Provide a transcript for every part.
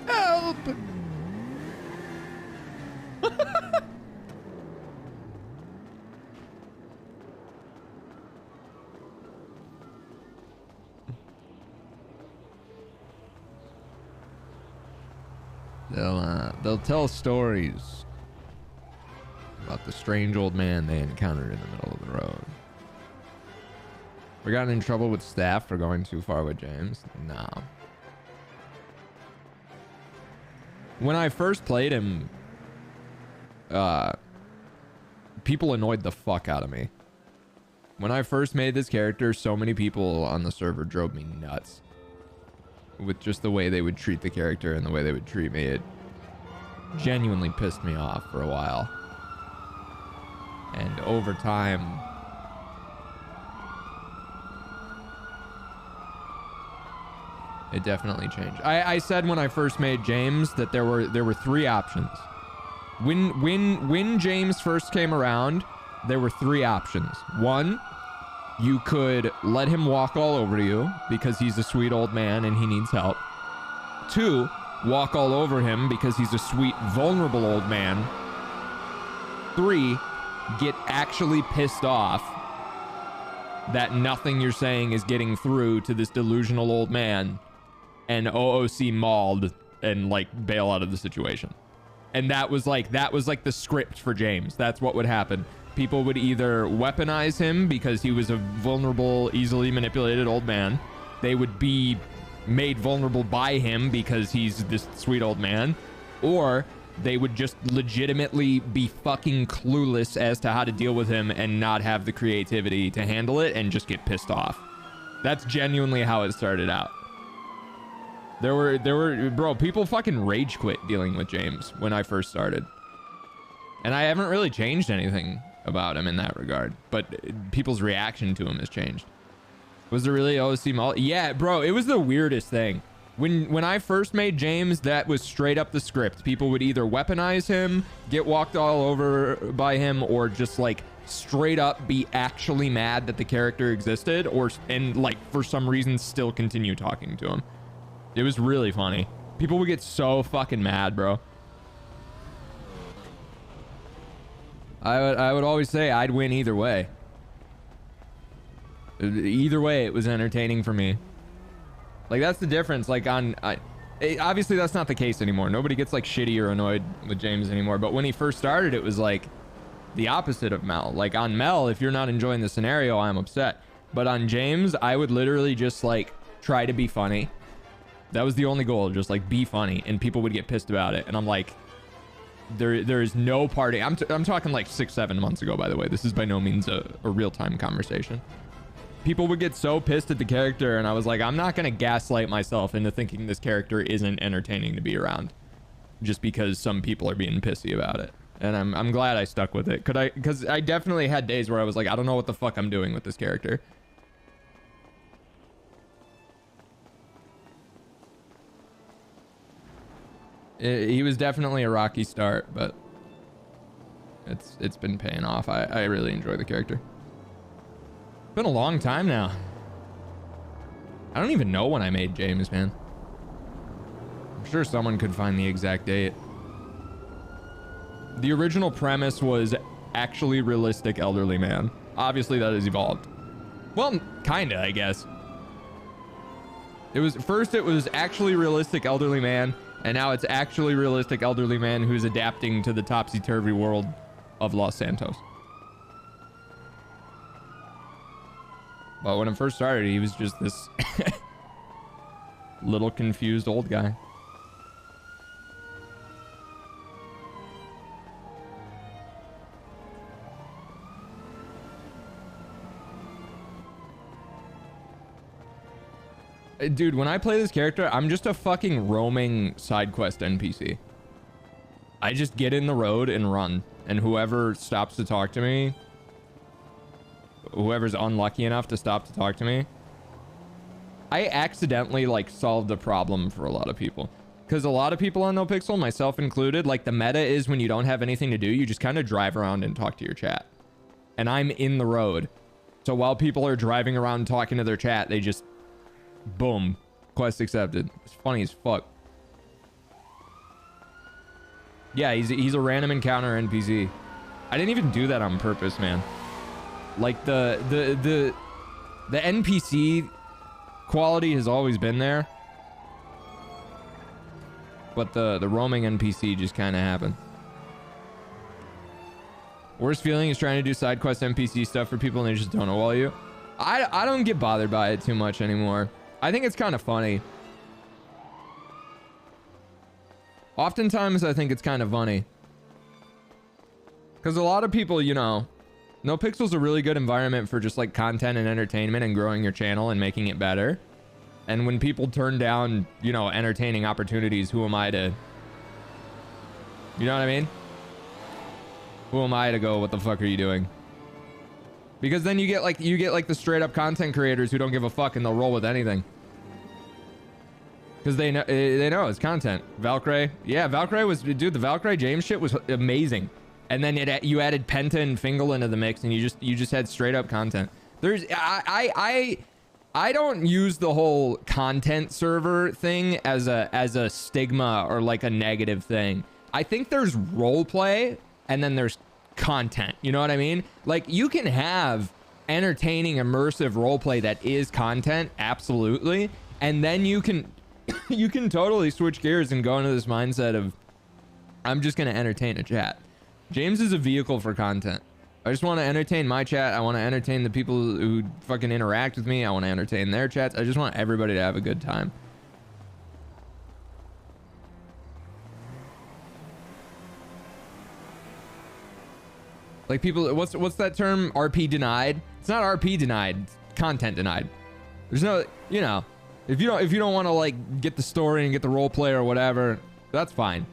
Help! They'll tell stories about the strange old man they encountered in the middle of the road. We gotten in trouble with staff for going too far with James? No. When I first played him, people annoyed the fuck out of me. When I first made this character, so many people on the server drove me nuts with just the way they would treat the character and the way they would treat me. It genuinely pissed me off for a while. And over time, it definitely changed. I said when I first made James that there were three options. When James first came around, there were three options. One, you could let him walk all over you because he's a sweet old man and he needs help. Two, walk all over him because he's a sweet, vulnerable old man. Three, get actually pissed off that nothing you're saying is getting through to this delusional old man and OOC mauled and like bail out of the situation. And that was like the script for James. That's what would happen. People would either weaponize him because he was a vulnerable, easily manipulated old man. They would be made vulnerable by him because he's this sweet old man. Or they would just legitimately be fucking clueless as to how to deal with him and not have the creativity to handle it and just get pissed off. That's genuinely how it started out. There were, bro, people fucking rage quit dealing with James when I first started. And I haven't really changed anything about him in that regard, but people's reaction to him has changed. Was there really OC Mall? Yeah, bro, it was the weirdest thing. When I first made James, that was straight up the script. People would either weaponize him, get walked all over by him, or just like straight up be actually mad that the character existed, and like for some reason still continue talking to him. It was really funny. People would get so fucking mad, bro. I would always say I'd win either way. Either way, it was entertaining for me. Like, that's the difference. Like, obviously, that's not the case anymore. Nobody gets, like, shitty or annoyed with James anymore. But when he first started, it was, like, the opposite of Mel. Like, on Mel, if you're not enjoying the scenario, I'm upset. But on James, I would literally just, like, try to be funny. That was the only goal, just, like, be funny. And people would get pissed about it. And I'm like, there is no party. I'm talking, like, 6-7 months ago, by the way. This is by no means a real-time conversation. People would get so pissed at the character, and I was like, I'm not going to gaslight myself into thinking this character isn't entertaining to be around just because some people are being pissy about it. And I'm glad I stuck with it. Because I definitely had days where I was like, I don't know what the fuck I'm doing with this character. He was definitely a rocky start, but it's been paying off. I really enjoy the character. Been a long time now. I don't even know when I made James, man. I'm sure someone could find the exact date. The original premise was actually realistic elderly man. Obviously that has evolved. Well, kinda, I guess. It was actually realistic elderly man, and now it's actually realistic elderly man who's adapting to the topsy-turvy world of Los Santos. But when it first started, he was just this little confused old guy. Dude, when I play this character, I'm just a fucking roaming side quest NPC. I just get in the road and run, and whoever stops to talk to me, whoever's unlucky enough to stop to talk to me, I accidentally like solved a problem for a lot of people. Because a lot of people on NoPixel, myself included, like the meta is when you don't have anything to do, you just kind of drive around and talk to your chat. And I'm in the road. So while people are driving around talking to their chat, they just, boom, quest accepted. It's funny as fuck. Yeah, he's a random encounter NPC. I didn't even do that on purpose, man. Like the NPC quality has always been there, but the roaming NPC just kind of happened. Worst feeling is trying to do side quest NPC stuff for people and they just don't know you. I don't get bothered by it too much anymore. I think it's kind of funny. Oftentimes I think it's kind of funny. Because a lot of people, you know, NoPixel's a really good environment for just like content and entertainment and growing your channel and making it better. And when people turn down, you know, entertaining opportunities, who am I to, you know what I mean? Who am I to go, what the fuck are you doing? Because then you get like the straight up content creators who don't give a fuck and they'll roll with anything. Because they know it's content. Valkyrie, yeah, Valkyrie was, dude, the Valkyrie James shit was amazing. And then you added Penta and Fingal into the mix, and you just had straight up content. There's I don't use the whole content server thing as a stigma or like a negative thing. I think there's role play and then there's content. You know what I mean? Like you can have entertaining, immersive role play that is content, absolutely, and then you can totally switch gears and go into this mindset of I'm just gonna entertain a chat. James is a vehicle for content. I just want to entertain my chat. I want to entertain the people who fucking interact with me. I want to entertain their chats. I just want everybody to have a good time. Like people, what's that term? RP denied? It's not RP denied. It's content denied. There's no, you know, if you don't want to like get the story and get the role play or whatever, that's fine.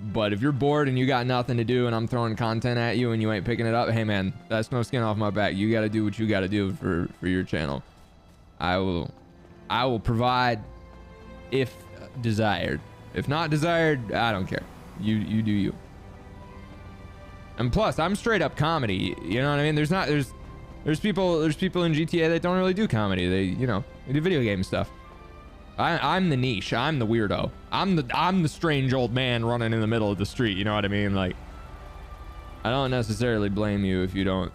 But if you're bored and you got nothing to do and I'm throwing content at you and you ain't picking it up, hey man, that's no skin off my back. You got to do what you got to do for your channel. I will provide if desired. If not desired, I don't care. You do you. And plus, I'm straight up comedy. You know what I mean? There's people in GTA that don't really do comedy. They do video game stuff. I'm the niche. I'm the weirdo. I'm the strange old man running in the middle of the street. You know what I mean? Like, I don't necessarily blame you if you don't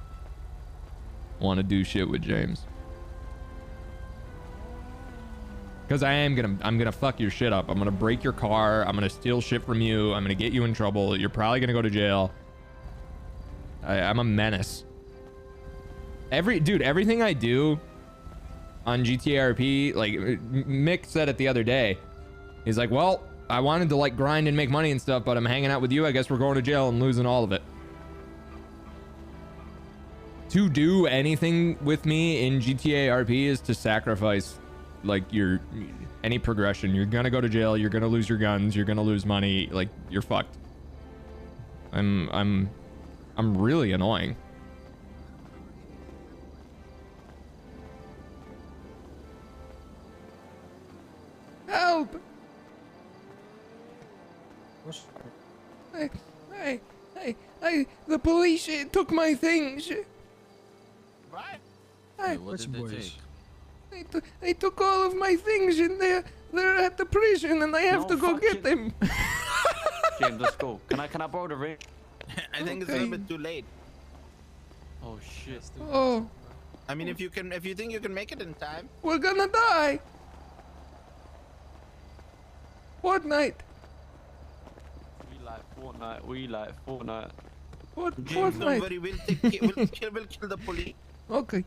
want to do shit with James. Because I'm gonna fuck your shit up. I'm gonna break your car. I'm gonna steal shit from you. I'm gonna get you in trouble. You're probably gonna go to jail. I'm a menace. Everything I do on GTA RP, like Mick said it the other day, he's like, well, I wanted to like grind and make money and stuff, but I'm hanging out with you. I guess we're going to jail and losing all of it. To do anything with me in GTA RP is to sacrifice like any progression. You're gonna go to jail. You're gonna lose your guns. You're gonna lose money. Like you're fucked. I'm really annoying. Help! The police took my things. What? What did they take? They took all of my things and they're at the prison and I have to go get them. James, let's go. Can I borrow the ring? I think it's a little bit too late. Oh shit. Oh. I mean, if you think you can make it in time. We're gonna die. Fortnite. We like Fortnite. What? James, Fortnite. don't worry, we'll kill the police. Okay.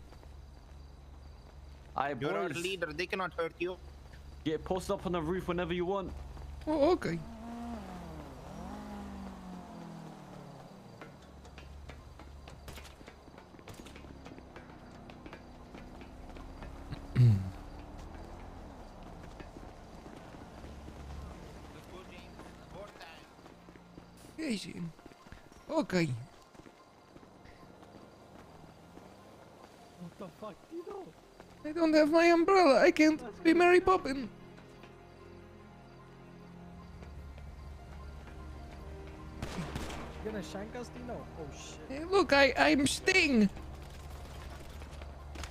You're our leader. They cannot hurt you. Get posted up on the roof whenever you want. Oh, okay. Okay. What the fuck do you know? I don't have my umbrella. I can't be Mary Poppins. You gonna shank us, Dino? Oh shit. Hey, look, I'm Sting.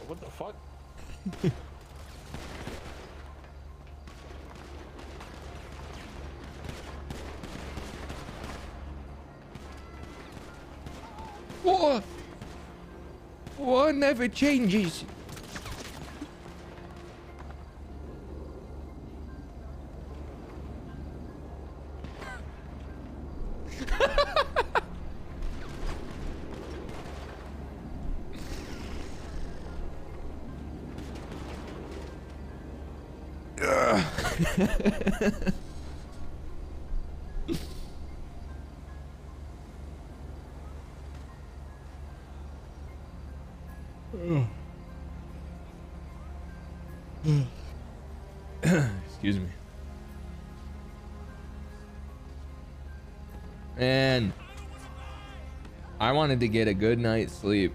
What the fuck? War never changes. Excuse me. And I wanted to get a good night's sleep.